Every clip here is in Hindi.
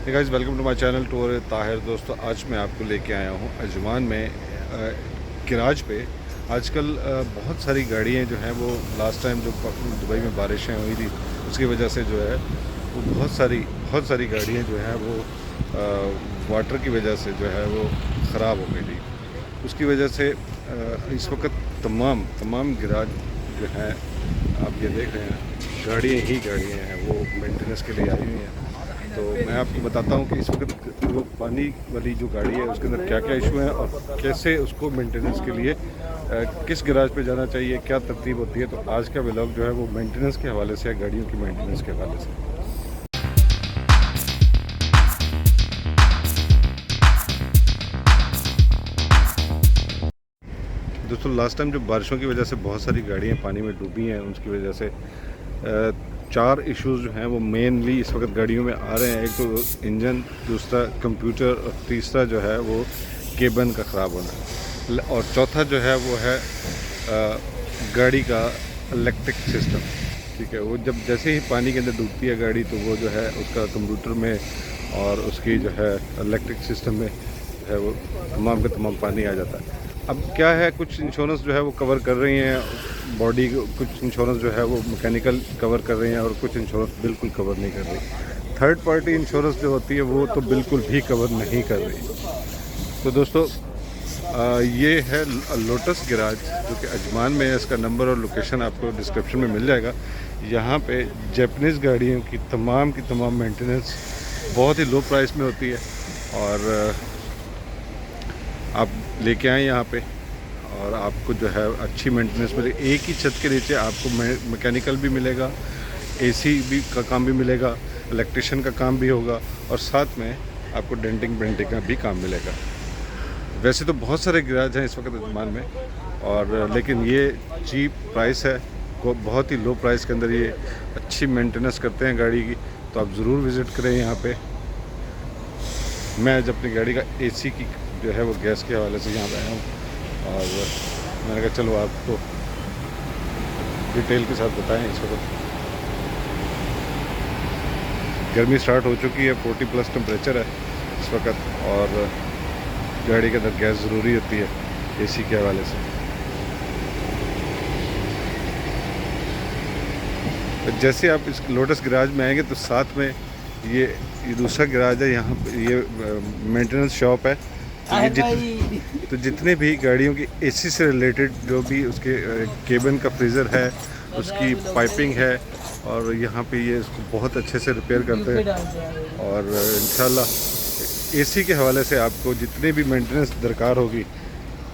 Hey guys, welcome to my channel tour Tahir. दोस्तों, आज मैं आपको लेके आया हूँ अजमान में गैराज पे। आजकल बहुत सारी गाड़ियाँ जो हैं वो लास्ट टाइम जो दुबई में बारिशें हुई थी उसकी वजह से जो है वो बहुत सारी गाड़ियाँ जो हैं वो वाटर की वजह से जो है वो ख़राब हो गई थी। उसकी वजह से इस वक्त तमाम गैराज जो हैं आप ये देख रहे हैं गाड़ियाँ हैं वो मेंटेनेंस के लिए आई हुई हैं। तो मैं आपको बताता हूँ कि इस वक्त वो पानी वाली जो गाड़ी है उसके अंदर क्या क्या इशू है और कैसे उसको मेंटेनेंस के लिए किस गैराज पे जाना चाहिए, क्या तरतीब होती है। तो आज का व्लॉग जो है वो मेंटेनेंस के हवाले से है, गाड़ियों की मेंटेनेंस के हवाले से। दोस्तों, लास्ट टाइम जो बारिशों की वजह से बहुत सारी गाड़ियाँ पानी में डूबी हैं, उसकी वजह से चार इश्यूज जो हैं वो मेनली इस वक्त गाड़ियों में आ रहे हैं। एक तो इंजन, दूसरा कंप्यूटर और तीसरा जो है वो केबन का ख़राब होना, और चौथा जो है वो है गाड़ी का इलेक्ट्रिक सिस्टम। ठीक है, वो जब जैसे ही पानी के अंदर डूबती है गाड़ी तो वो जो है उसका कंप्यूटर में और उसकी जो है इलेक्ट्रिक सिस्टम में जो है वो तमाम का तमाम पानी आ जाता है। अब क्या है, कुछ इंश्योरेंस जो है वो कवर कर रही हैं बॉडी, कुछ इंश्योरेंस जो है वो मैकेनिकल कवर कर रही हैं और कुछ इंश्योरेंस बिल्कुल कवर नहीं कर रही। थर्ड पार्टी इंश्योरेंस जो होती है वो तो बिल्कुल भी कवर नहीं कर रही। तो दोस्तों, ये है लोटस गैराज जो कि अजमान में है। इसका नंबर और लोकेशन आपको डिस्क्रिप्शन में मिल जाएगा। यहाँ पे जापानीज़ गाड़ियों की तमाम मेंटेनेंस बहुत ही लो प्राइस में होती है और आप लेके आएँ यहाँ पे और आपको जो है अच्छी मेंटेनेंस मिलेगी। एक ही छत के नीचे आपको मैकेनिकल भी मिलेगा, एसी भी का काम भी मिलेगा, इलेक्ट्रिशियन का काम भी होगा और साथ में आपको डेंटिंग पेंटिंग का भी काम मिलेगा। वैसे तो बहुत सारे गैराज हैं इस वक्त अजमान में, और लेकिन ये चीप प्राइस है, बहुत ही लो प्राइस के अंदर ये अच्छी मेंटेनेंस करते हैं गाड़ी की। तो आप ज़रूर विज़िट करें यहाँ पे। मैं आज अपनी गाड़ी का एसी की जो है वो गैस के हवाले से यहाँ पे आया हूँ और मैंने कहा चलो आपको डिटेल के साथ बताएं। इस वक्त गर्मी स्टार्ट हो चुकी है, 40+ टेम्परेचर है इस वक्त, और गाड़ी के अंदर गैस ज़रूरी होती है एसी के हवाले से। तो जैसे आप इस लोटस गैराज में आएंगे तो साथ में ये दूसरा गैराज है, यहाँ ये मेंटेनेंस शॉप है। तो जितने भी गाड़ियों की एसी से रिलेटेड जो भी उसके केबिन का फ्रीज़र है, उसकी पाइपिंग है, और यहाँ पे ये इसको बहुत अच्छे से रिपेयर करते हैं। और इंशाल्लाह एसी के हवाले से आपको जितनी भी मेंटेनेंस दरकार होगी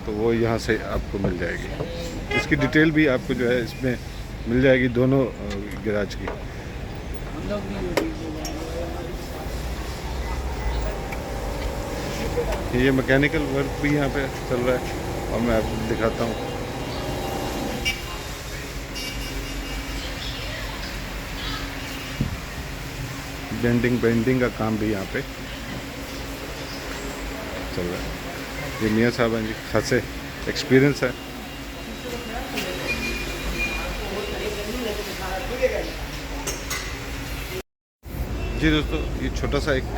तो वो यहाँ से आपको मिल जाएगी। इसकी डिटेल भी आपको जो है इसमें मिल जाएगी, दोनों गैराज की। ये मैकेनिकल वर्क भी यहाँ पे चल रहा है और मैं आपको दिखाता हूँ। डेंटिंग पेंटिंग का काम भी यहाँ पे चल रहा है। ये मियाँ साहब हैं जी, खासे एक्सपीरियंस है। जी दोस्तों, ये छोटा सा एक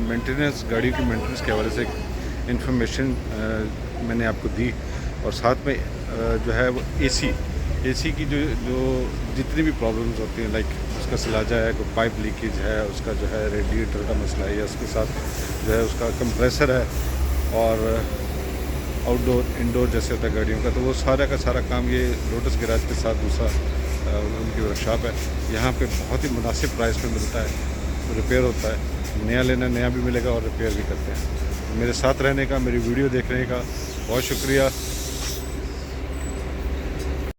मेंटेनेंस, गाड़ियों की मेंटेनेंस के हवाले से एक इन्फॉर्मेशन मैंने आपको दी, और साथ में जो है वो एसी की जो जितनी भी प्रॉब्लम्स होती हैं, लाइक उसका सलाजा है, कोई पाइप लीकेज है, उसका जो है रेडिएटर का मसला है, या उसके साथ जो है उसका कंप्रेसर है, और आउटडोर इंडोर जैसे होता है गाड़ियों का, तो वो सारा का सारा काम ये लोटस गैराज के साथ दूसरा उनकी वर्कशॉप है। यहाँ पे बहुत ही मुनासिब प्राइस में मिलता है, रिपेयर होता है, नया लेना नया भी मिलेगा और रिपेयर भी करते हैं। तो मेरे साथ रहने का, मेरी वीडियो देखने का बहुत शुक्रिया।